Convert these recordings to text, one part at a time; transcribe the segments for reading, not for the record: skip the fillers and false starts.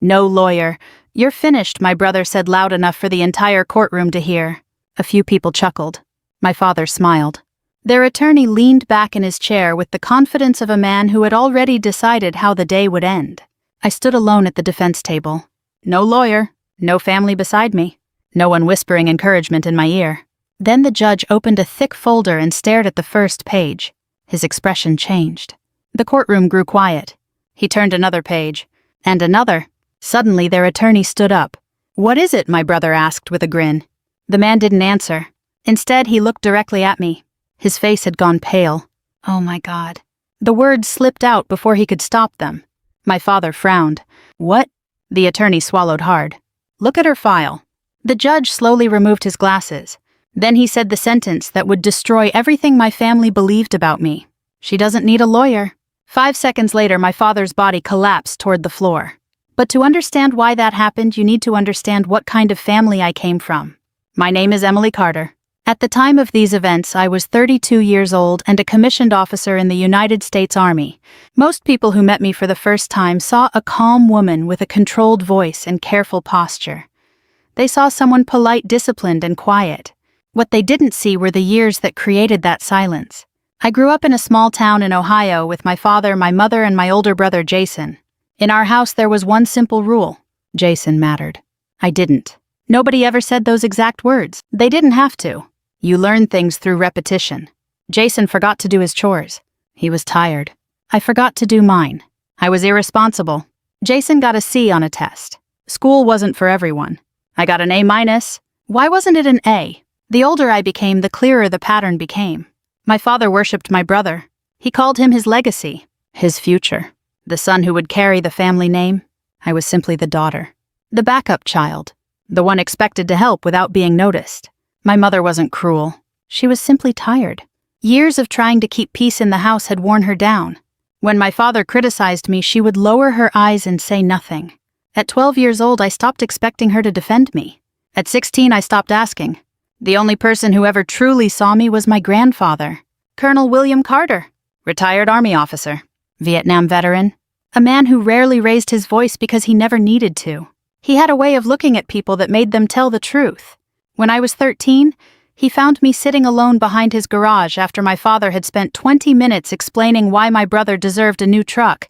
"No lawyer. You're finished," my brother said loud enough for the entire courtroom to hear. A few people chuckled. My father smiled. Their attorney leaned back in his chair with the confidence of a man who had already decided how the day would end. I stood alone at the defense table. No lawyer, no family beside me, no one whispering encouragement in my ear. Then the judge opened a thick folder and stared at the first page. His expression changed. The courtroom grew quiet. He turned another page, and another. Suddenly their attorney stood up. "What is it?" my brother asked with a grin. The man didn't answer. Instead, he looked directly at me. His face had gone pale. Oh my God. The words slipped out before he could stop them. My father frowned. "What?" The attorney swallowed hard. "Look at her file." The judge slowly removed his glasses. Then he said the sentence that would destroy everything my family believed about me. "She doesn't need a lawyer." 5 seconds later, my father's body collapsed toward the floor. But to understand why that happened, you need to understand what kind of family I came from. My name is Emily Carter. At the time of these events, I was 32 years old and a commissioned officer in the United States Army. Most people who met me for the first time saw a calm woman with a controlled voice and careful posture. They saw someone polite, disciplined, and quiet. What they didn't see were the years that created that silence. I grew up in a small town in Ohio with my father, my mother, and my older brother, Jason. In our house, there was one simple rule. Jason mattered. I didn't. Nobody ever said those exact words. They didn't have to. You learn things through repetition. Jason forgot to do his chores. He was tired. I forgot to do mine. I was irresponsible. Jason got a C on a test. School wasn't for everyone. I got an A-. Why wasn't it an A? The older I became, the clearer the pattern became. My father worshipped my brother. He called him his legacy, his future, the son who would carry the family name. I was simply the daughter, the backup child, the one expected to help without being noticed. My mother wasn't cruel. She was simply tired. Years of trying to keep peace in the house had worn her down. When my father criticized me, she would lower her eyes and say nothing. At 12 years old, I stopped expecting her to defend me. At 16, I stopped asking. The only person who ever truly saw me was my grandfather, Colonel William Carter, retired Army officer, Vietnam veteran, a man who rarely raised his voice because he never needed to. He had a way of looking at people that made them tell the truth. When I was 13, he found me sitting alone behind his garage after my father had spent 20 minutes explaining why my brother deserved a new truck,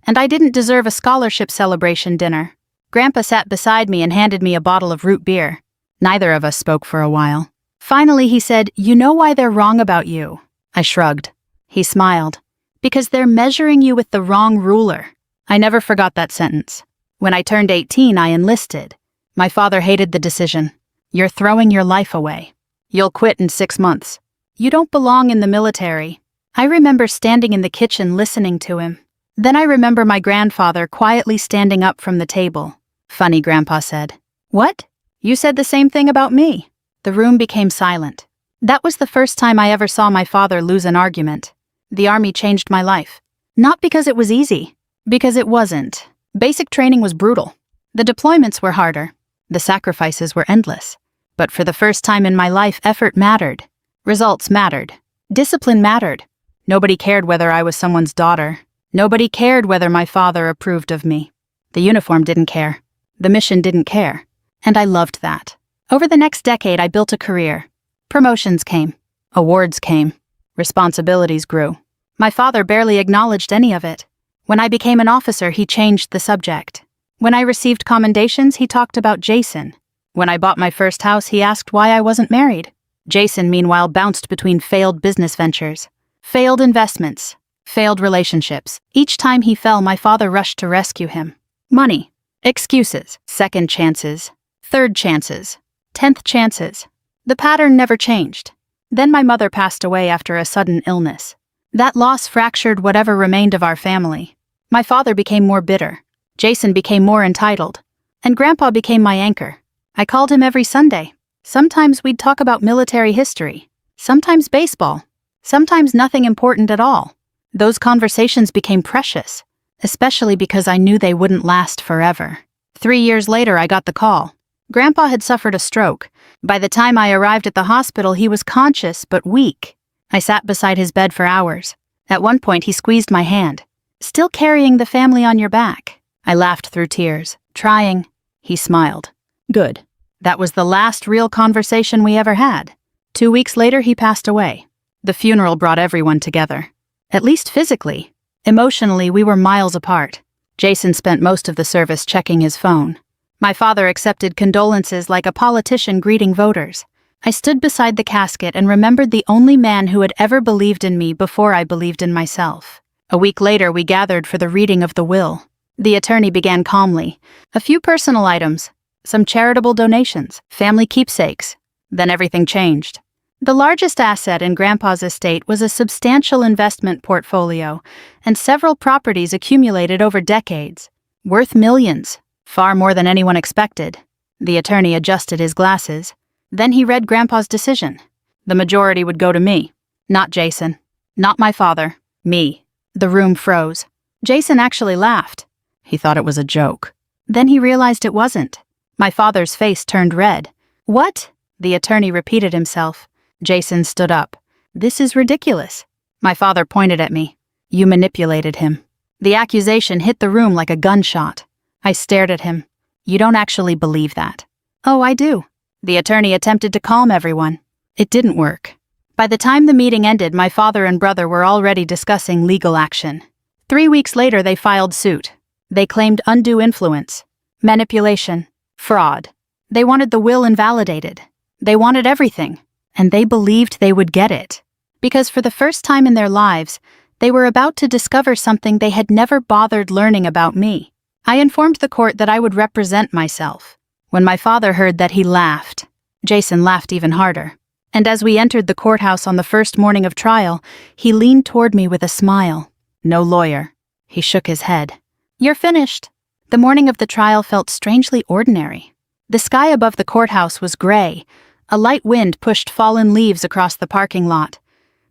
and I didn't deserve a scholarship celebration dinner. Grandpa sat beside me and handed me a bottle of root beer. Neither of us spoke for a while. Finally, he said, "You know why they're wrong about you?" I shrugged. He smiled. "Because they're measuring you with the wrong ruler." I never forgot that sentence. When I turned 18, I enlisted. My father hated the decision. "You're throwing your life away. You'll quit in 6 months. You don't belong in the military." I remember standing in the kitchen listening to him. Then I remember my grandfather quietly standing up from the table. "Funny," Grandpa said. "What? You said the same thing about me." The room became silent. That was the first time I ever saw my father lose an argument. The Army changed my life. Not because it was easy, because it wasn't. Basic training was brutal. The deployments were harder. The sacrifices were endless. But for the first time in my life, effort mattered. Results mattered. Discipline mattered. Nobody cared whether I was someone's daughter. Nobody cared whether my father approved of me. The uniform didn't care. The mission didn't care. And I loved that. Over the next decade, I built a career. Promotions came. Awards came. Responsibilities grew. My father barely acknowledged any of it. When I became an officer, he changed the subject. When I received commendations, he talked about Jason. When I bought my first house, he asked why I wasn't married. Jason, meanwhile, bounced between failed business ventures, failed investments, failed relationships. Each time he fell, my father rushed to rescue him. Money, excuses, second chances, third chances, 10th chances. The pattern never changed. Then my mother passed away after a sudden illness. That loss fractured whatever remained of our family. My father became more bitter. Jason became more entitled. And Grandpa became my anchor. I called him every Sunday. Sometimes we'd talk about military history. Sometimes baseball. Sometimes nothing important at all. Those conversations became precious, especially because I knew they wouldn't last forever. 3 years later, I got the call. Grandpa had suffered a stroke. By the time I arrived at the hospital, he was conscious but weak. I sat beside his bed for hours. At one point, he squeezed my hand. "Still carrying the family on your back." I laughed through tears. Trying. He smiled. Good. That was the last real conversation we ever had. 2 weeks later, he passed away. The funeral brought everyone together. At least physically. Emotionally, we were miles apart. Jason spent most of the service checking his phone. My father accepted condolences like a politician greeting voters. I stood beside the casket and remembered the only man who had ever believed in me before I believed in myself. A week later, we gathered for the reading of the will. The attorney began calmly. A few personal items, some charitable donations, family keepsakes. Then everything changed. The largest asset in Grandpa's estate was a substantial investment portfolio and several properties accumulated over decades, worth millions, far more than anyone expected. The attorney adjusted his glasses. Then he read Grandpa's decision. The majority would go to me, not Jason, not my father, me. The room froze. Jason actually laughed. He thought it was a joke. Then he realized it wasn't. My father's face turned red. What? The attorney repeated himself. Jason stood up. This is ridiculous. My father pointed at me. You manipulated him. The accusation hit the room like a gunshot. I stared at him. You don't actually believe that. Oh, I do. The attorney attempted to calm everyone. It didn't work. By the time the meeting ended, my father and brother were already discussing legal action. 3 weeks later, they filed suit. They claimed undue influence, manipulation, fraud. They wanted the will invalidated. They wanted everything. And they believed they would get it. Because for the first time in their lives, they were about to discover something they had never bothered learning about me. I informed the court that I would represent myself. When my father heard that, he laughed. Jason laughed even harder. And as we entered the courthouse on the first morning of trial, he leaned toward me with a smile. No lawyer. He shook his head. You're finished. The morning of the trial felt strangely ordinary. The sky above the courthouse was gray. A light wind pushed fallen leaves across the parking lot.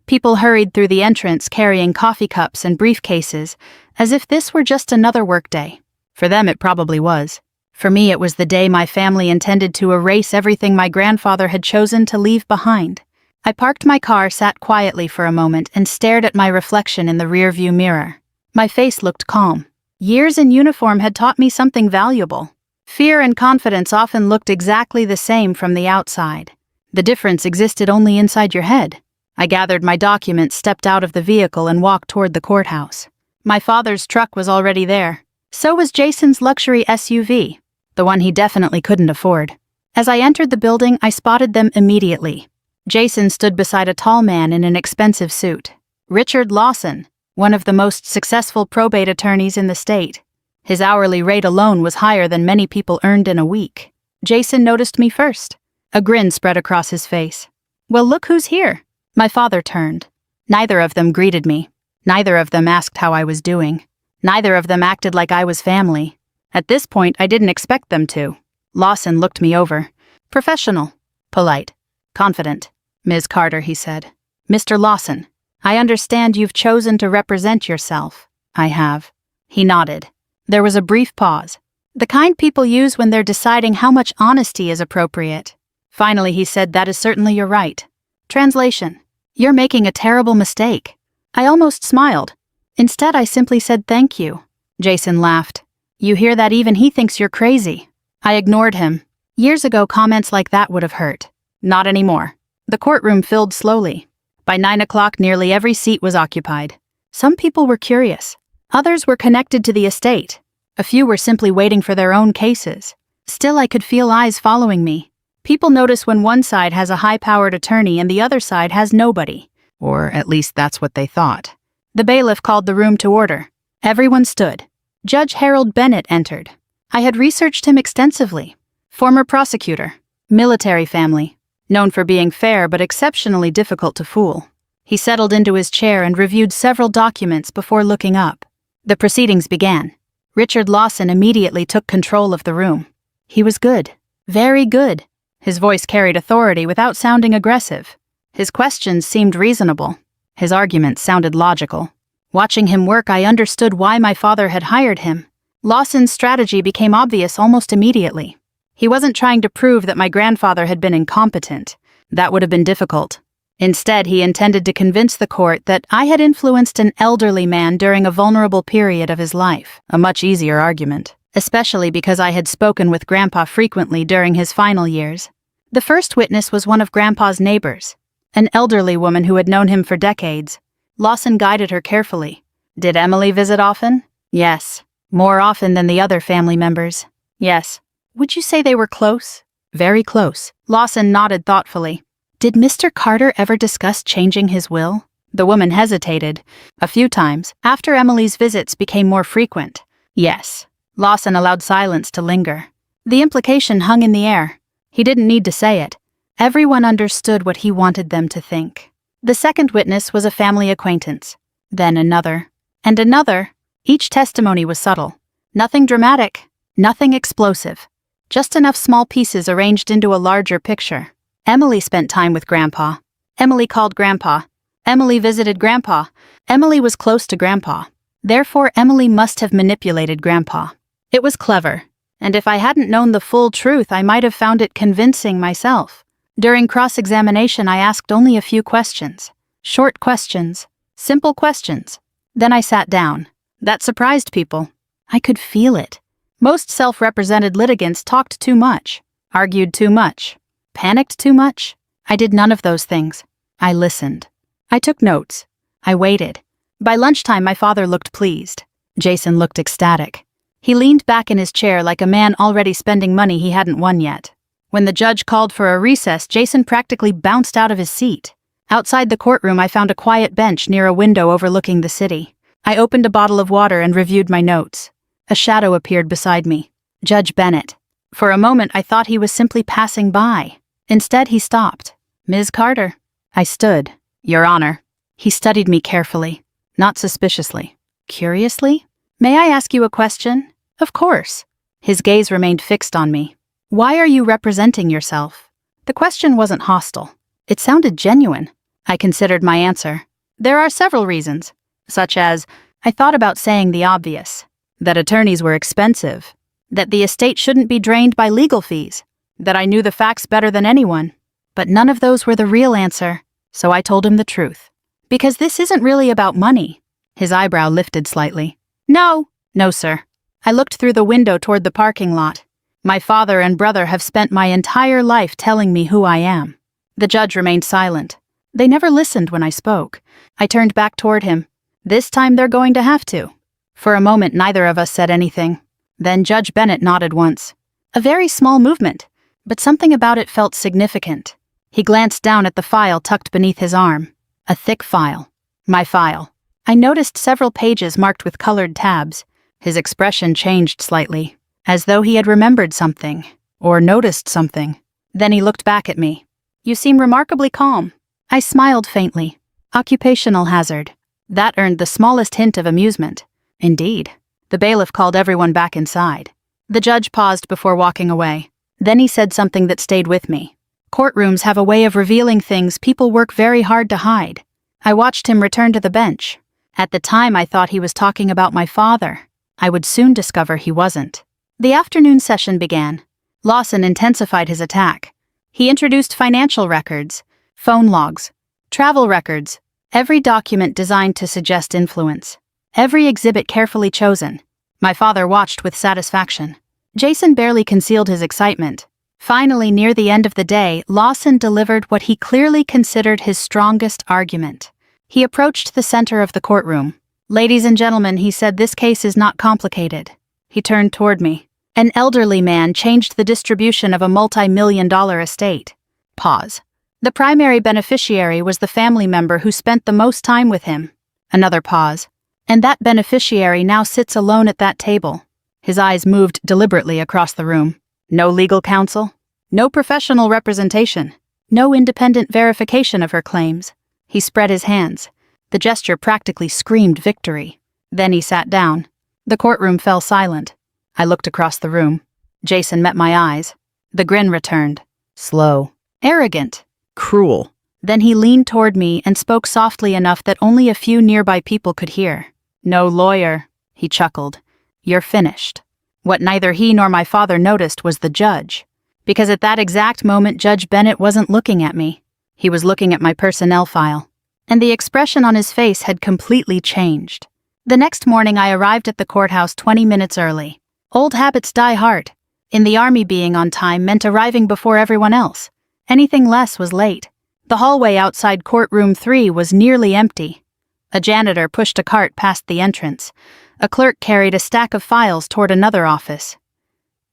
People hurried through the entrance carrying coffee cups and briefcases, as if this were just another workday. For them, it probably was. For me, it was the day my family intended to erase everything my grandfather had chosen to leave behind. I parked my car, sat quietly for a moment, and stared at my reflection in the rearview mirror. My face looked calm. Years in uniform had taught me something valuable. Fear and confidence often looked exactly the same from the outside. The difference existed only inside your head. I gathered my documents, stepped out of the vehicle, and walked toward the courthouse. My father's truck was already there. So was Jason's luxury SUV, the one he definitely couldn't afford. As I entered the building, I spotted them immediately. Jason stood beside a tall man in an expensive suit. Richard Lawson, one of the most successful probate attorneys in the state. His hourly rate alone was higher than many people earned in a week. Jason noticed me first. A grin spread across his face. Well, look who's here. My father turned. Neither of them greeted me. Neither of them asked how I was doing. Neither of them acted like I was family. At this point, I didn't expect them to. Lawson looked me over. Professional. Polite. Confident. Ms. Carter, he said. Mr. Lawson, I understand you've chosen to represent yourself. I have. He nodded. There was a brief pause. The kind people use when they're deciding how much honesty is appropriate. Finally, he said, that is certainly your right. Translation. You're making a terrible mistake. I almost smiled. Instead, I simply said thank you. Jason laughed. You hear that? Even he thinks you're crazy. I ignored him. Years ago, comments like that would have hurt. Not anymore. The courtroom filled slowly. By 9 o'clock, nearly every seat was occupied. Some people were curious. Others were connected to the estate. A few were simply waiting for their own cases. Still, I could feel eyes following me. People notice when one side has a high-powered attorney and the other side has nobody. Or at least that's what they thought. The bailiff called the room to order. Everyone stood. Judge Harold Bennett entered. I had researched him extensively. Former prosecutor. Military family. Known for being fair but exceptionally difficult to fool. He settled into his chair and reviewed several documents before looking up. The proceedings began. Richard Lawson immediately took control of the room. He was good. Very good. His voice carried authority without sounding aggressive. His questions seemed reasonable. His arguments sounded logical. Watching him work, I understood why my father had hired him. Lawson's strategy became obvious almost immediately. He wasn't trying to prove that my grandfather had been incompetent. That would have been difficult. Instead, he intended to convince the court that I had influenced an elderly man during a vulnerable period of his life, a much easier argument. especially because I had spoken with Grandpa frequently during his final years. The first witness was one of Grandpa's neighbors, an elderly woman who had known him for decades. Lawson guided her carefully. Did Emily visit often? Yes. More often than the other family members. Yes. Would you say they were close? Very close. Lawson nodded thoughtfully. Did Mr. Carter ever discuss changing his will? The woman hesitated. A few times, after Emily's visits became more frequent. Yes. Lawson allowed silence to linger. The implication hung in the air. He didn't need to say it. Everyone understood what he wanted them to think. The second witness was a family acquaintance. Then another. And another. Each testimony was subtle. Nothing dramatic. Nothing explosive. Just enough small pieces arranged into a larger picture. Emily spent time with Grandpa. Emily called Grandpa. Emily visited Grandpa. Emily was close to Grandpa. Therefore, Emily must have manipulated Grandpa. It was clever, and if I hadn't known the full truth, I might have found it convincing myself. During cross-examination, I asked only a few questions. Short questions. Simple questions. Then I sat down. That surprised people. I could feel it. Most self-represented litigants talked too much, argued too much, panicked too much. I did none of those things. I listened. I took notes. I waited. By lunchtime, my father looked pleased. Jason looked ecstatic. He leaned back in his chair like a man already spending money he hadn't won yet. When the judge called for a recess, Jason practically bounced out of his seat. Outside the courtroom, I found a quiet bench near a window overlooking the city. I opened a bottle of water and reviewed my notes. A shadow appeared beside me. Judge Bennett. For a moment, I thought he was simply passing by. Instead, he stopped. Ms. Carter. I stood. Your Honor. He studied me carefully, not suspiciously. Curiously? May I ask you a question? Of course. His gaze remained fixed on me. Why are you representing yourself? The question wasn't hostile. It sounded genuine. I considered my answer. There are several reasons, such as, I thought about saying the obvious, that attorneys were expensive, that the estate shouldn't be drained by legal fees, that I knew the facts better than anyone. But none of those were the real answer, so I told him the truth. Because this isn't really about money. His eyebrow lifted slightly. No, sir. I looked through the window toward the parking lot. My father and brother have spent my entire life telling me who I am. The judge remained silent. They never listened when I spoke. I turned back toward him. This time they're going to have to. For a moment, neither of us said anything. Then Judge Bennett nodded once. A very small movement, but something about it felt significant. He glanced down at the file tucked beneath his arm. A thick file. My file. I noticed several pages marked with colored tabs. His expression changed slightly, as though he had remembered something, or noticed something. Then he looked back at me. You seem remarkably calm. I smiled faintly. Occupational hazard. That earned the smallest hint of amusement. Indeed. The bailiff called everyone back inside. The judge paused before walking away. Then he said something that stayed with me. Courtrooms have a way of revealing things people work very hard to hide. I watched him return to the bench. At the time, I thought he was talking about my father. I would soon discover he wasn't. The afternoon session began. Lawson intensified his attack. He introduced financial records, phone logs, travel records, every document designed to suggest influence, every exhibit carefully chosen. My father watched with satisfaction. Jason barely concealed his excitement. Finally, near the end of the day, Lawson delivered what he clearly considered his strongest argument. He approached the center of the courtroom. Ladies and gentlemen, he said, this case is not complicated. He turned toward me. An elderly man changed the distribution of a multi-million-dollar estate. Pause. The primary beneficiary was the family member who spent the most time with him. Another pause. And that beneficiary now sits alone at that table. His eyes moved deliberately across the room. No legal counsel. No professional representation. No independent verification of her claims. He spread his hands. The gesture practically screamed victory. Then he sat down. The courtroom fell silent. I looked across the room. Jason met my eyes. The grin returned. Slow. Arrogant. Cruel. Then he leaned toward me and spoke softly enough that only a few nearby people could hear. No lawyer, he chuckled. You're finished. What neither he nor my father noticed was the judge. Because at that exact moment, Judge Bennett wasn't looking at me. He was looking at my personnel file. And the expression on his face had completely changed. The next morning, I arrived at the courthouse 20 minutes early. Old habits die hard. In the army, being on time meant arriving before everyone else. Anything less was late. The hallway outside courtroom 3 was nearly empty. A janitor pushed a cart past the entrance. A clerk carried a stack of files toward another office.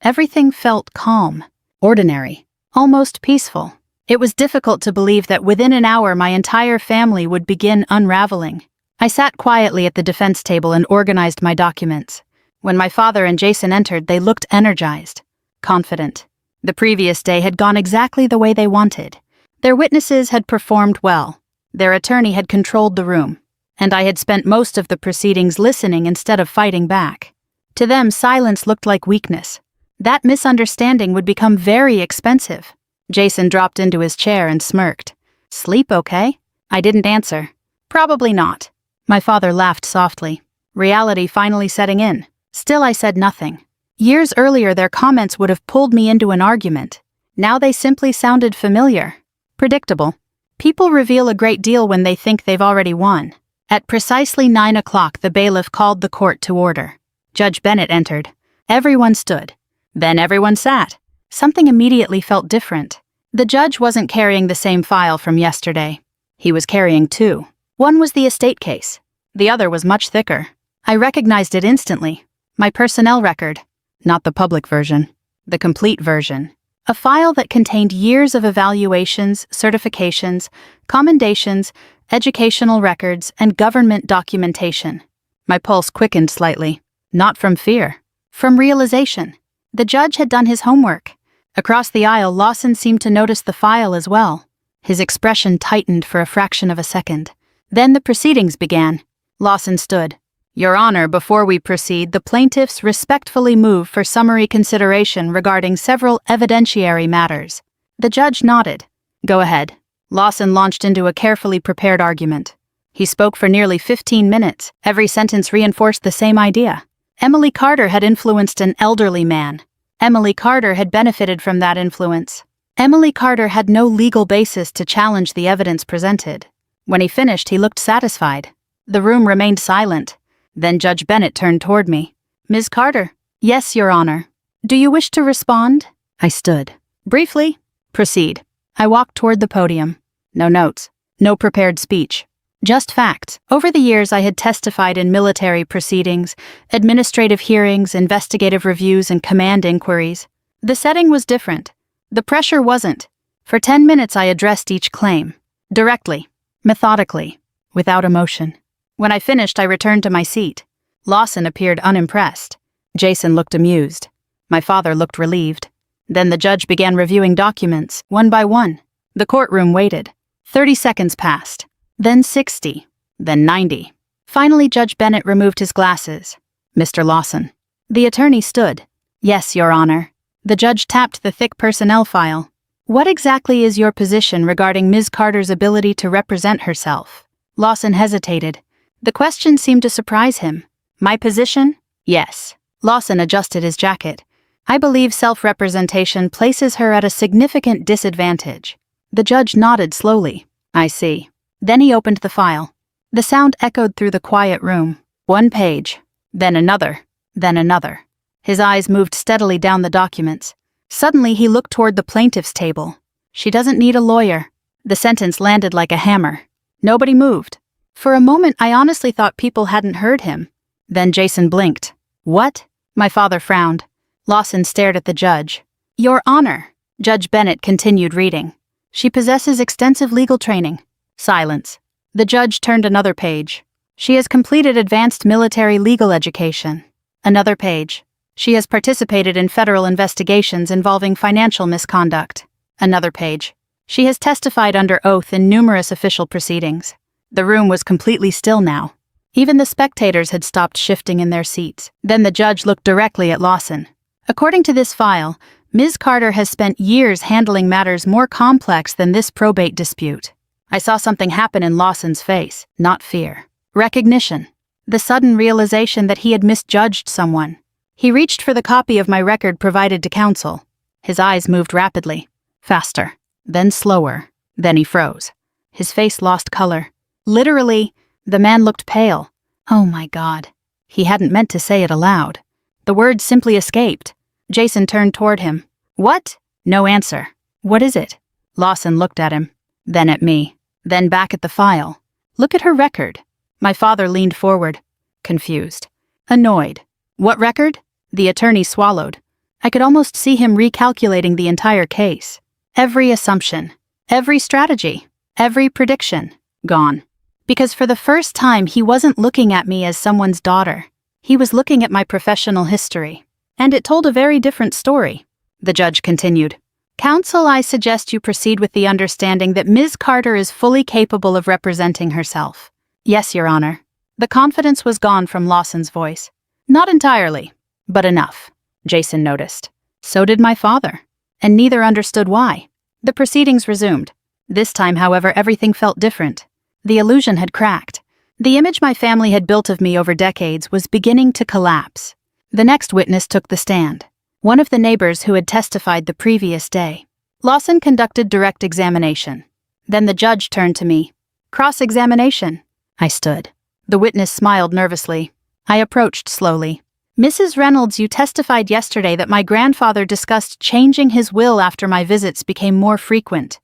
Everything felt calm, ordinary, almost peaceful. It was difficult to believe that within an hour my entire family would begin unraveling. I sat quietly at the defense table and organized my documents. When my father and Jason entered, they looked energized, confident. The previous day had gone exactly the way they wanted. Their witnesses had performed well. Their attorney had controlled the room, and I had spent most of the proceedings listening instead of fighting back. To them, silence looked like weakness. That misunderstanding would become very expensive. Jason dropped into his chair and smirked. "Sleep okay?" I didn't answer. "Probably not." My father laughed softly, reality finally setting in. Still, I said nothing. Years earlier, their comments would have pulled me into an argument. Now they simply sounded familiar. Predictable. People reveal a great deal when they think they've already won. At precisely 9 o'clock, the bailiff called the court to order. Judge Bennett entered. Everyone stood. Then everyone sat. Something immediately felt different. The judge wasn't carrying the same file from yesterday. He was carrying 2. One was the estate case. The other was much thicker. I recognized it instantly. My personnel record. Not the public version. The complete version. A file that contained years of evaluations, certifications, commendations, educational records, and government documentation. My pulse quickened slightly. Not from fear. From realization. The judge had done his homework. Across the aisle, Lawson seemed to notice the file as well. His expression tightened for a fraction of a second. Then the proceedings began. Lawson stood. "Your Honor, before we proceed, the plaintiffs respectfully move for summary consideration regarding several evidentiary matters." The judge nodded. "Go ahead." Lawson launched into a carefully prepared argument. He spoke for nearly 15 minutes. Every sentence reinforced the same idea. Emily Carter had influenced an elderly man. Emily Carter had benefited from that influence. Emily Carter had no legal basis to challenge the evidence presented. When he finished, he looked satisfied. The room remained silent. Then Judge Bennett turned toward me. "Ms. Carter." "Yes, Your Honor." "Do you wish to respond?" I stood. "Briefly." "Proceed." I walked toward the podium. No notes. No prepared speech. Just facts. Over the years, I had testified in military proceedings, administrative hearings, investigative reviews, and command inquiries. The setting was different. The pressure wasn't. For 10 minutes, I addressed each claim. Directly. Methodically. Without emotion. When I finished, I returned to my seat. Lawson appeared unimpressed. Jason looked amused. My father looked relieved. Then the judge began reviewing documents, one by one. The courtroom waited. 30 seconds passed. Then 60. Then 90. Finally, Judge Bennett removed his glasses. "Mr. Lawson." The attorney stood. "Yes, Your Honor." The judge tapped the thick personnel file. "What exactly is your position regarding Ms. Carter's ability to represent herself?" Lawson hesitated. The question seemed to surprise him. "My position?" "Yes." Lawson adjusted his jacket. "I believe self-representation places her at a significant disadvantage." The judge nodded slowly. "I see." Then he opened the file. The sound echoed through the quiet room. One page. Then another. Then another. His eyes moved steadily down the documents. Suddenly he looked toward the plaintiff's table. "She doesn't need a lawyer." The sentence landed like a hammer. Nobody moved. For a moment, I honestly thought people hadn't heard him. Then Jason blinked. "What?" My father frowned. Lawson stared at the judge. "Your Honor," Judge Bennett continued reading. "She possesses extensive legal training." Silence. The judge turned another page. "She has completed advanced military legal education." Another page. "She has participated in federal investigations involving financial misconduct." Another page. "She has testified under oath in numerous official proceedings." The room was completely still now. Even the spectators had stopped shifting in their seats. Then the judge looked directly at Lawson. "According to this file, Ms. Carter has spent years handling matters more complex than this probate dispute." I saw something happen in Lawson's face, not fear. Recognition. The sudden realization that he had misjudged someone. He reached for the copy of my record provided to counsel. His eyes moved rapidly. Faster. Then slower. Then he froze. His face lost color. Literally, the man looked pale. Oh my God. He hadn't meant to say it aloud. The word simply escaped. Jason turned toward him. What? No answer. What is it? Lawson looked at him, then at me, then back at the file. Look at her record. My father leaned forward, confused, annoyed. What record? The attorney swallowed. I could almost see him recalculating the entire case. Every assumption, every strategy, every prediction, gone. Because for the first time he wasn't looking at me as someone's daughter. He was looking at my professional history. And it told a very different story. The judge continued. Counsel, I suggest you proceed with the understanding that Ms. Carter is fully capable of representing herself. Yes, Your Honor. The confidence was gone from Lawson's voice. Not entirely, but enough, Jason noticed. So did my father. And neither understood why. The proceedings resumed. This time, however, everything felt different. The illusion had cracked. The image my family had built of me over decades was beginning to collapse. The next witness took the stand. One of the neighbors who had testified the previous day. Lawson conducted direct examination. Then the judge turned to me. Cross-examination. I stood. The witness smiled nervously. I approached slowly. Mrs. Reynolds, you testified yesterday that my grandfather discussed changing his will after my visits became more frequent.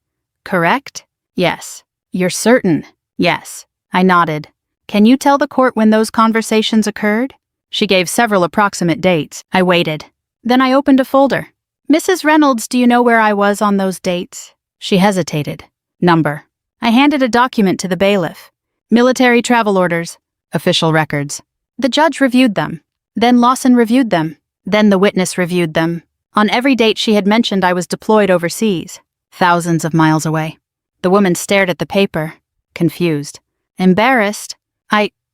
Correct? Yes. You're certain? Yes. I nodded. Can you tell the court when those conversations occurred? She gave several approximate dates. I waited. Then I opened a folder. Mrs. Reynolds, do you know where I was on those dates? She hesitated. Number. I handed a document to the bailiff. Military travel orders. Official records. The judge reviewed them. Then Lawson reviewed them. Then the witness reviewed them. On every date she had mentioned I was deployed overseas. Thousands of miles away. The woman stared at the paper. Confused. Embarrassed.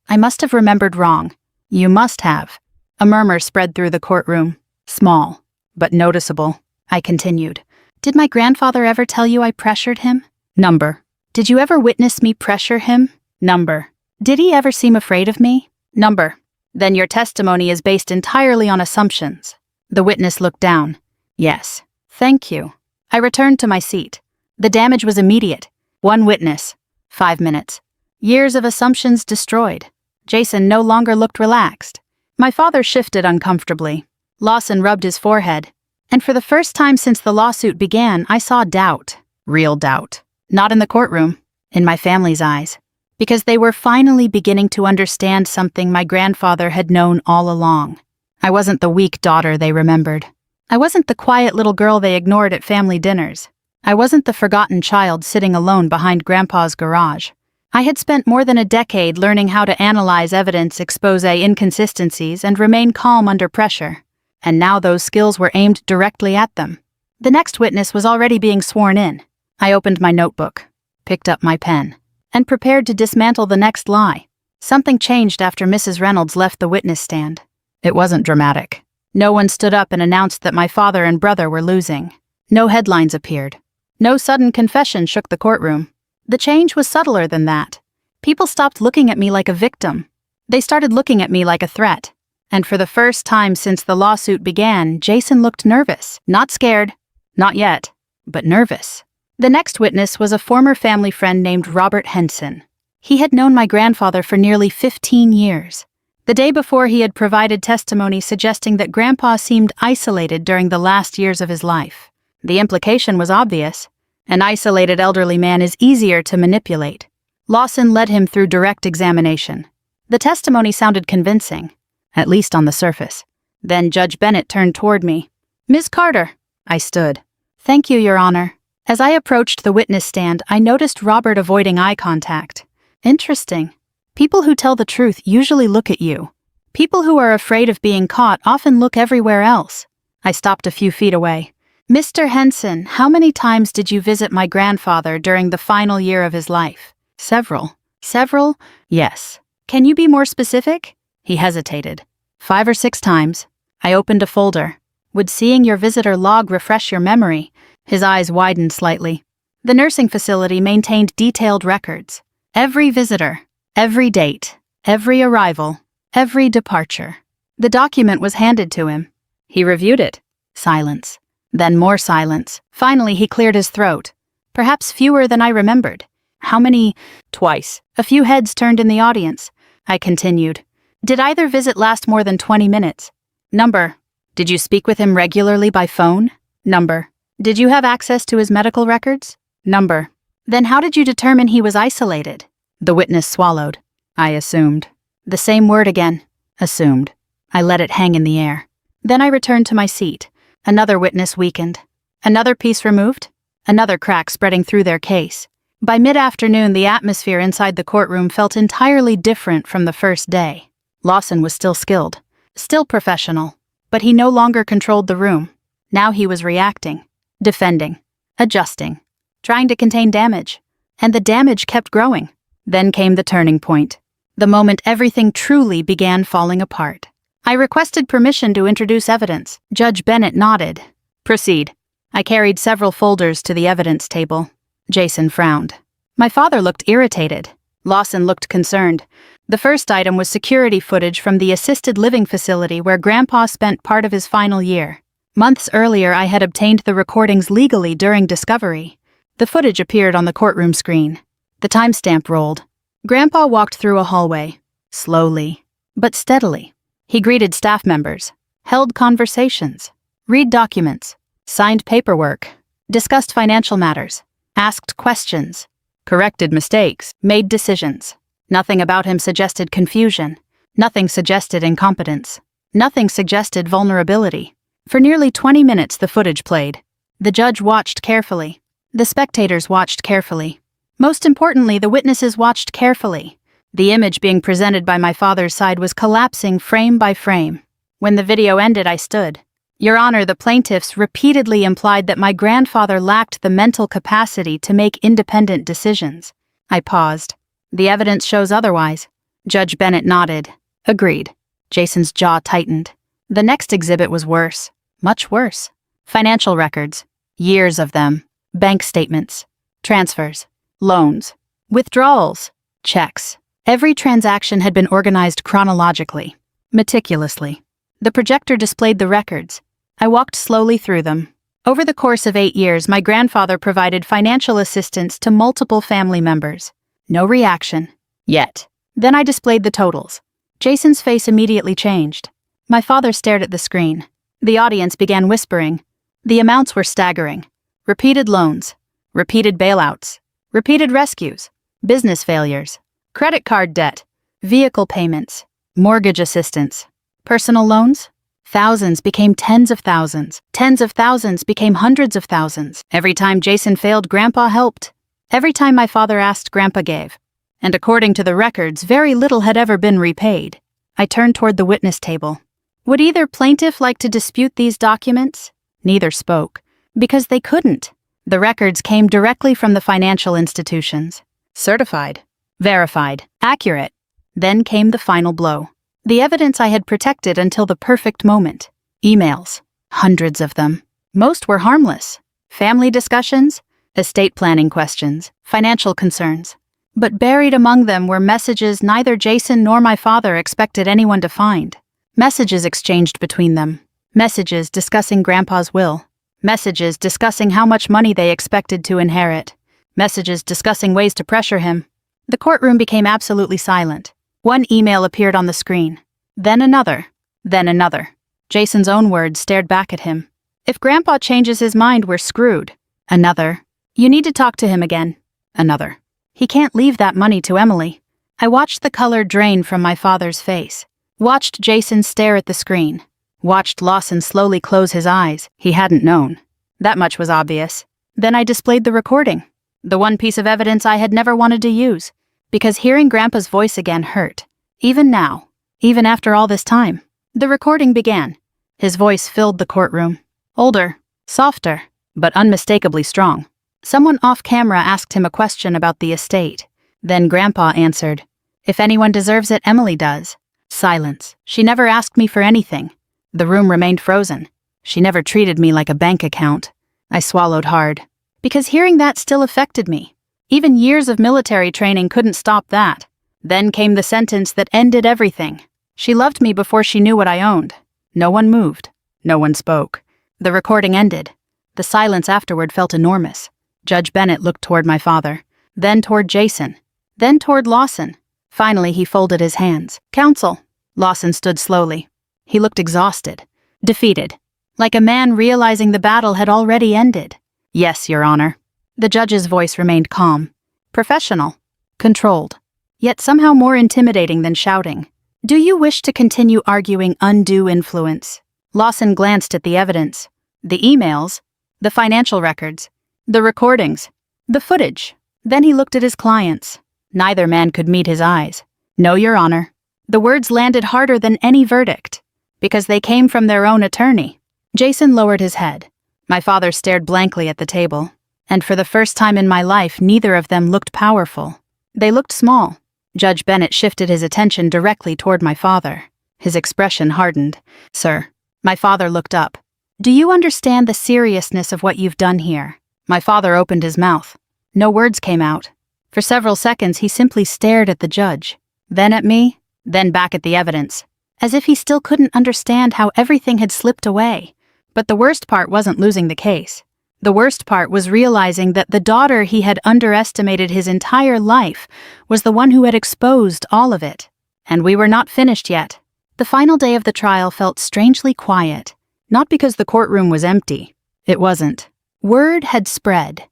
I must have remembered wrong. You must have. A murmur spread through the courtroom. Small, but noticeable. I continued. Did my grandfather ever tell you I pressured him? Number. Did you ever witness me pressure him? Number. Did he ever seem afraid of me? Number. Then your testimony is based entirely on assumptions. The witness looked down. Yes. Thank you. I returned to my seat. The damage was immediate. One witness. 5 minutes. Years of assumptions destroyed. Jason no longer looked relaxed. My father shifted uncomfortably. Lawson rubbed his forehead. And for the first time since the lawsuit began, I saw doubt. Real doubt. Not in the courtroom. In my family's eyes. Because they were finally beginning to understand something my grandfather had known all along. I wasn't the weak daughter they remembered. I wasn't the quiet little girl they ignored at family dinners. I wasn't the forgotten child sitting alone behind Grandpa's garage. I had spent more than a decade learning how to analyze evidence, expose inconsistencies, and remain calm under pressure. And now those skills were aimed directly at them. The next witness was already being sworn in. I opened my notebook, picked up my pen, and prepared to dismantle the next lie. Something changed after Mrs. Reynolds left the witness stand. It wasn't dramatic. No one stood up and announced that my father and brother were losing. No headlines appeared. No sudden confession shook the courtroom. The change was subtler than that. People stopped looking at me like a victim. They started looking at me like a threat. And for the first time since the lawsuit began, Jason looked nervous. Not scared. Not yet. But nervous. The next witness was a former family friend named Robert Henson. He had known my grandfather for nearly 15 years. The day before, he had provided testimony suggesting that Grandpa seemed isolated during the last years of his life. The implication was obvious. An isolated elderly man is easier to manipulate. Lawson led him through direct examination. The testimony sounded convincing, at least on the surface. Then Judge Bennett turned toward me. Ms. Carter. I stood. Thank you, Your Honor. As I approached the witness stand, I noticed Robert avoiding eye contact. Interesting. People who tell the truth usually look at you. People who are afraid of being caught often look everywhere else. I stopped a few feet away. Mr. Henson, how many times did you visit my grandfather during the final year of his life? Several. Several? Yes. Can you be more specific? He hesitated. 5 or 6 times. I opened a folder. Would seeing your visitor log refresh your memory? His eyes widened slightly. The nursing facility maintained detailed records. Every visitor, every date, every arrival, every departure. The document was handed to him. He reviewed it. Silence. Then more silence. Finally, he cleared his throat. Perhaps fewer than I remembered. How many? Twice. A few heads turned in the audience. I continued. Did either visit last more than 20 minutes? Number. Did you speak with him regularly by phone? Number. Did you have access to his medical records? Number. Then how did you determine he was isolated? The witness swallowed. I assumed. The same word again. Assumed. I let it hang in the air. Then I returned to my seat. Another witness weakened. Another piece removed. Another crack spreading through their case. By mid-afternoon, the atmosphere inside the courtroom felt entirely different from the first day. Lawson was still skilled, still professional, but he no longer controlled the room. Now he was reacting, defending, adjusting, trying to contain damage. And the damage kept growing. Then came the turning point. The moment everything truly began falling apart. I requested permission to introduce evidence. Judge Bennett nodded. Proceed. I carried several folders to the evidence table. Jason frowned. My father looked irritated. Lawson looked concerned. The first item was security footage from the assisted living facility where Grandpa spent part of his final year. Months earlier, I had obtained the recordings legally during discovery. The footage appeared on the courtroom screen. The timestamp rolled. Grandpa walked through a hallway, slowly, but steadily. He greeted staff members, held conversations, read documents, signed paperwork, discussed financial matters, asked questions, corrected mistakes, made decisions. Nothing about him suggested confusion. Nothing suggested incompetence. Nothing suggested vulnerability. For nearly 20 minutes the footage played. The judge watched carefully. The spectators watched carefully. Most importantly, the witnesses watched carefully. The image being presented by my father's side was collapsing frame by frame. When the video ended, I stood. Your Honor, the plaintiffs repeatedly implied that my grandfather lacked the mental capacity to make independent decisions. I paused. The evidence shows otherwise. Judge Bennett nodded. Agreed. Jason's jaw tightened. The next exhibit was worse. Much worse. Financial records. Years of them. Bank statements. Transfers. Loans. Withdrawals. Checks. Every transaction had been organized chronologically, meticulously. The projector displayed the records. I walked slowly through them. Over the course of 8 years, my grandfather provided financial assistance to multiple family members. No reaction. Yet. Then I displayed the totals. Jason's face immediately changed. My father stared at the screen. The audience began whispering. The amounts were staggering. Repeated loans. Repeated bailouts. Repeated rescues. Business failures. Credit card debt. Vehicle payments. Mortgage assistance. Personal loans? Thousands became tens of thousands. Tens of thousands became hundreds of thousands. Every time Jason failed, Grandpa helped. Every time my father asked, Grandpa gave. And according to the records, very little had ever been repaid. I turned toward the witness table. Would either plaintiff like to dispute these documents? Neither spoke. Because they couldn't. The records came directly from the financial institutions. Certified. Verified. Accurate. Then came the final blow. The evidence I had protected until the perfect moment. Emails. Hundreds of them. Most were harmless. Family discussions, estate planning questions, financial concerns. But buried among them were messages neither Jason nor my father expected anyone to find. Messages exchanged between them. Messages discussing Grandpa's will. Messages discussing how much money they expected to inherit. Messages discussing ways to pressure him. The courtroom became absolutely silent. One email appeared on the screen. Then another. Then another. Jason's own words stared back at him. If Grandpa changes his mind, we're screwed. Another. You need to talk to him again. Another. He can't leave that money to Emily. I watched the color drain from my father's face. Watched Jason stare at the screen. Watched Lawson slowly close his eyes. He hadn't known. That much was obvious. Then I displayed the recording. The one piece of evidence I had never wanted to use. Because hearing Grandpa's voice again hurt. Even now. Even after all this time. The recording began. His voice filled the courtroom. Older. Softer. But unmistakably strong. Someone off camera asked him a question about the estate. Then Grandpa answered, "If anyone deserves it, Emily does." Silence. She never asked me for anything. The room remained frozen. She never treated me like a bank account. I swallowed hard. Because hearing that still affected me. Even years of military training couldn't stop that. Then came the sentence that ended everything. She loved me before she knew what I owned. No one moved. No one spoke. The recording ended. The silence afterward felt enormous. Judge Bennett looked toward my father, then toward Jason, then toward Lawson. Finally, he folded his hands. Counsel. Lawson stood slowly. He looked exhausted, defeated, like a man realizing the battle had already ended. Yes, Your Honor. The judge's voice remained calm, professional, controlled, yet somehow more intimidating than shouting. Do you wish to continue arguing undue influence? Lawson glanced at the evidence, the emails, the financial records, the recordings, the footage. Then he looked at his clients. Neither man could meet his eyes. No, Your Honor. The words landed harder than any verdict, because they came from their own attorney. Jason lowered his head. My father stared blankly at the table, and for the first time in my life, neither of them looked powerful. They looked small. Judge Bennett shifted his attention directly toward my father. His expression hardened. Sir. My father looked up. Do you understand the seriousness of what you've done here? My father opened his mouth. No words came out. For several seconds, he simply stared at the judge, then at me, then back at the evidence, as if he still couldn't understand how everything had slipped away. But the worst part wasn't losing the case. The worst part was realizing that the daughter he had underestimated his entire life was the one who had exposed all of it. And we were not finished yet. The final day of the trial felt strangely quiet, not because the courtroom was empty. It wasn't. Word had spread.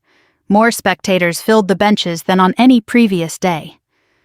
More spectators filled the benches than on any previous day.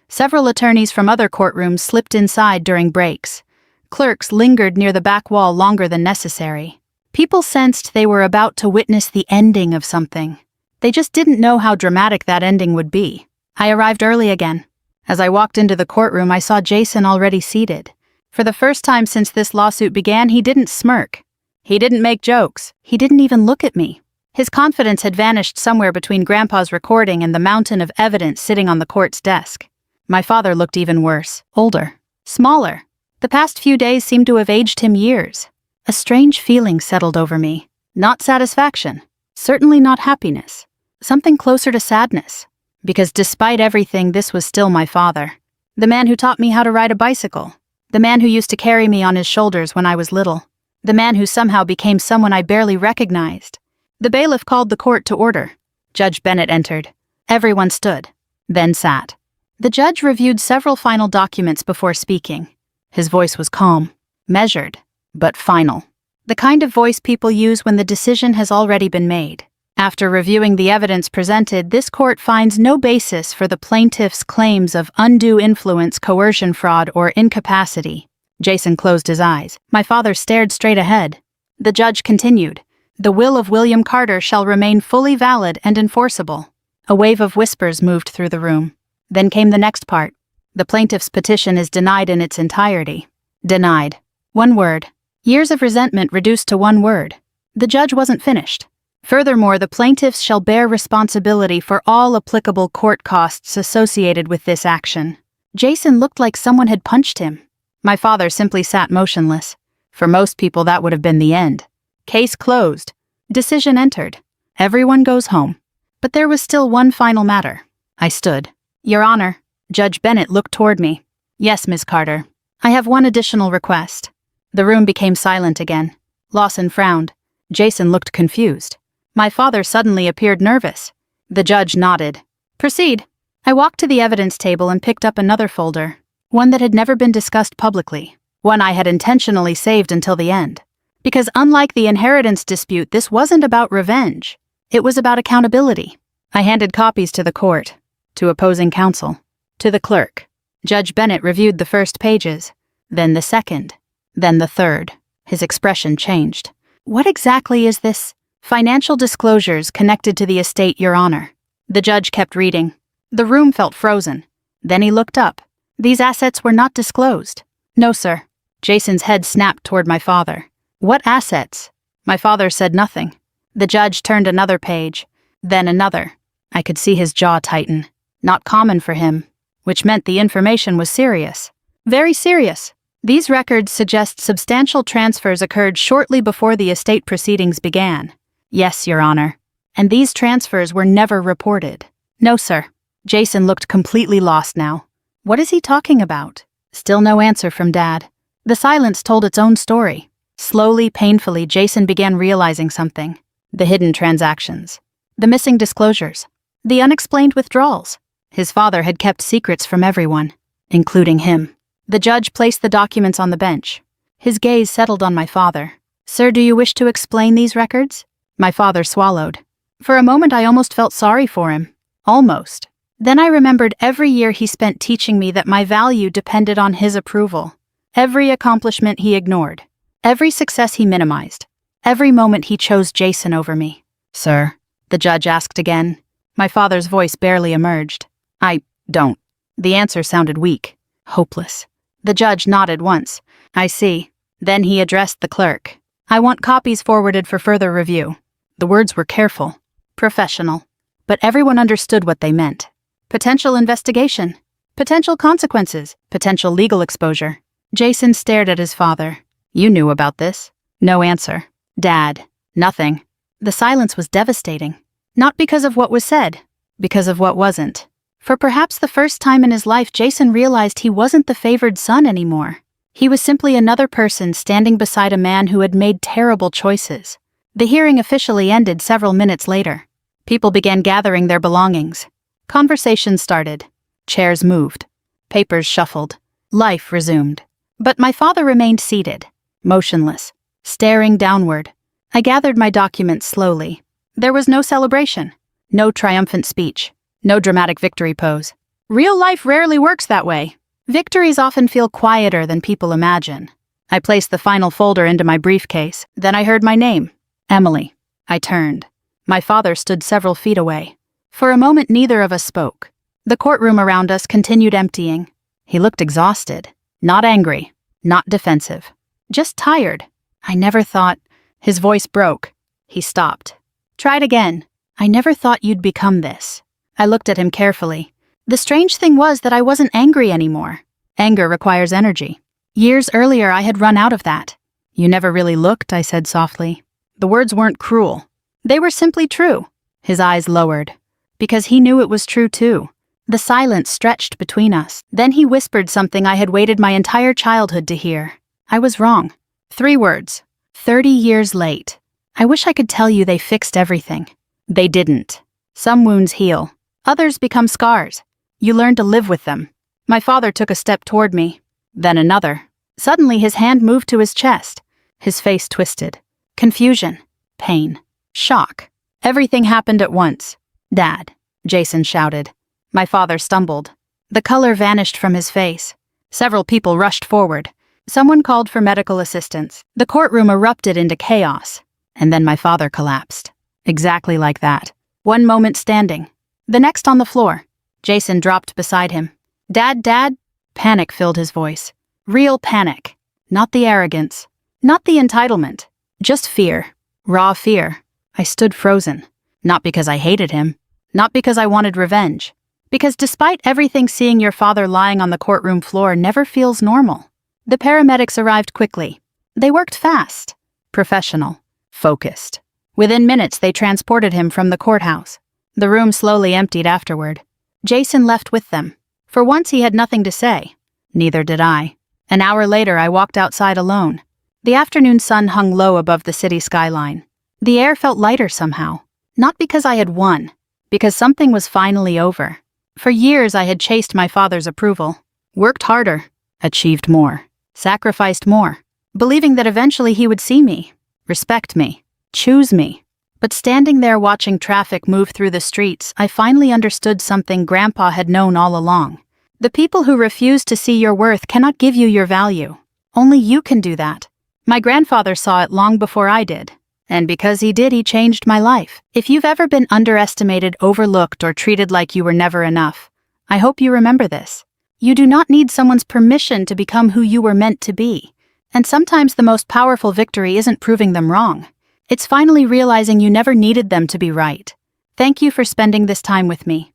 Several attorneys from other courtrooms slipped inside during breaks. Clerks lingered near the back wall longer than necessary. People sensed they were about to witness the ending of something. They just didn't know how dramatic that ending would be. I arrived early again. As I walked into the courtroom, I saw Jason already seated. For the first time since this lawsuit began, he didn't smirk. He didn't make jokes. He didn't even look at me. His confidence had vanished somewhere between Grandpa's recording and the mountain of evidence sitting on the court's desk. My father looked even worse, older, smaller. The past few days seemed to have aged him years. A strange feeling settled over me. Not satisfaction. Certainly not happiness. Something closer to sadness. Because despite everything, this was still my father. The man who taught me how to ride a bicycle. The man who used to carry me on his shoulders when I was little. The man who somehow became someone I barely recognized. The bailiff called the court to order. Judge Bennett entered. Everyone stood, then sat. The judge reviewed several final documents before speaking. His voice was calm, measured, but final. The kind of voice people use when the decision has already been made. After reviewing the evidence presented, this court finds no basis for the plaintiff's claims of undue influence, coercion, fraud, or incapacity. Jason closed his eyes. My father stared straight ahead. The judge continued. The will of William Carter shall remain fully valid and enforceable. A wave of whispers moved through the room. Then came the next part. The plaintiff's petition is denied in its entirety. Denied. One word. Years of resentment reduced to one word. The judge wasn't finished. Furthermore, the plaintiffs shall bear responsibility for all applicable court costs associated with this action. Jason looked like someone had punched him. My father simply sat motionless. For most people, that would have been the end. Case closed. Decision entered. Everyone goes home. But there was still one final matter. I stood. Your Honor. Judge Bennett looked toward me. Yes, Ms. Carter. I have one additional request. The room became silent again. Lawson frowned. Jason looked confused. My father suddenly appeared nervous. The judge nodded. Proceed. I walked to the evidence table and picked up another folder. One that had never been discussed publicly. One I had intentionally saved until the end. Because unlike the inheritance dispute, this wasn't about revenge. It was about accountability. I handed copies to the court, to opposing counsel, to the clerk. Judge Bennett reviewed the first pages, then the second, then the third. His expression changed. What exactly is this? Financial disclosures connected to the estate, Your Honor. The judge kept reading. The room felt frozen. Then he looked up. These assets were not disclosed. No, sir. Jason's head snapped toward my father. What assets? My father said nothing. The judge turned another page, then another. I could see his jaw tighten. Not common for him, which meant the information was serious. Very serious. These records suggest substantial transfers occurred shortly before the estate proceedings began. Yes, Your Honor. And these transfers were never reported. No, sir. Jason looked completely lost now. What is he talking about? Still no answer from Dad. The silence told its own story. Slowly, painfully, Jason began realizing something. The hidden transactions. The missing disclosures. The unexplained withdrawals. His father had kept secrets from everyone, including him. The judge placed the documents on the bench. His gaze settled on my father. "Sir, do you wish to explain these records?" My father swallowed. For a moment I almost felt sorry for him. Almost. Then I remembered every year he spent teaching me that my value depended on his approval. Every accomplishment he ignored. Every success he minimized. Every moment he chose Jason over me. "Sir?" the judge asked again. My father's voice barely emerged. "I don't." The answer sounded weak. Hopeless. The judge nodded once. "I see." Then he addressed the clerk. "I want copies forwarded for further review." The words were careful. Professional. But everyone understood what they meant. Potential investigation. Potential consequences. Potential legal exposure. Jason stared at his father. "You knew about this?" No answer. "Dad." Nothing. The silence was devastating. Not because of what was said, because of what wasn't. For perhaps the first time in his life, Jason realized he wasn't the favored son anymore. He was simply another person standing beside a man who had made terrible choices. The hearing officially ended several minutes later. People began gathering their belongings. Conversation started. Chairs moved. Papers shuffled. Life resumed. But my father remained seated, motionless, staring downward. I gathered my documents slowly. There was no celebration, no triumphant speech, no dramatic victory pose. Real life rarely works that way. Victories often feel quieter than people imagine. I placed the final folder into my briefcase. Then I heard my name. Emily. I turned. My father stood several feet away. For a moment, neither of us spoke. The courtroom around us continued emptying. He looked exhausted. Not angry. Not defensive. Just tired. I never thought... His voice broke. He stopped. "Tried again. I never thought you'd become this." I looked at him carefully. The strange thing was that I wasn't angry anymore. Anger requires energy. Years earlier, I had run out of that. "You never really looked," I said softly. The words weren't cruel. They were simply true. His eyes lowered. Because he knew it was true too. The silence stretched between us. Then he whispered something I had waited my entire childhood to hear. I was wrong. 3 words. 30 years late. I wish I could tell you they fixed everything. They didn't. Some wounds heal. Others become scars. You learn to live with them. My father took a step toward me. Then another. Suddenly his hand moved to his chest. His face twisted. Confusion. Pain. Shock. Everything happened at once. "Dad," Jason shouted. My father stumbled. The color vanished from his face. Several people rushed forward. Someone called for medical assistance. The courtroom erupted into chaos. And then my father collapsed. Exactly like that. One moment standing. The next on the floor. Jason dropped beside him. "Dad, Dad!" Panic filled his voice. Real panic. Not the arrogance. Not the entitlement. Just fear. Raw fear. I stood frozen. Not because I hated him. Not because I wanted revenge. Because despite everything, seeing your father lying on the courtroom floor never feels normal. The paramedics arrived quickly. They worked fast. Professional. Focused. Within minutes, they transported him from the courthouse. The room slowly emptied afterward. Jason left with them. For once, he had nothing to say. Neither did I. An hour later, I walked outside alone. The afternoon sun hung low above the city skyline. The air felt lighter somehow. Not because I had won. Because something was finally over. For years, I had chased my father's approval. Worked harder. Achieved more. Sacrificed more. Believing that eventually he would see me. Respect me. Choose me. But standing there watching traffic move through the streets, I finally understood something Grandpa had known all along. The people who refuse to see your worth cannot give you your value. Only you can do that. My grandfather saw it long before I did. And because he did, he changed my life. If you've ever been underestimated, overlooked, or treated like you were never enough, I hope you remember this. You do not need someone's permission to become who you were meant to be. And sometimes the most powerful victory isn't proving them wrong. It's finally realizing you never needed them to be right. Thank you for spending this time with me.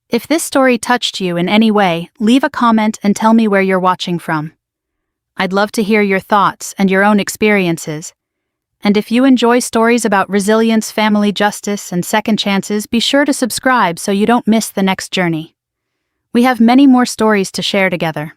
If this story touched you in any way, leave a comment and tell me where you're watching from. I'd love to hear your thoughts and your own experiences. And if you enjoy stories about resilience, family justice, and second chances, be sure to subscribe so you don't miss the next journey. We have many more stories to share together.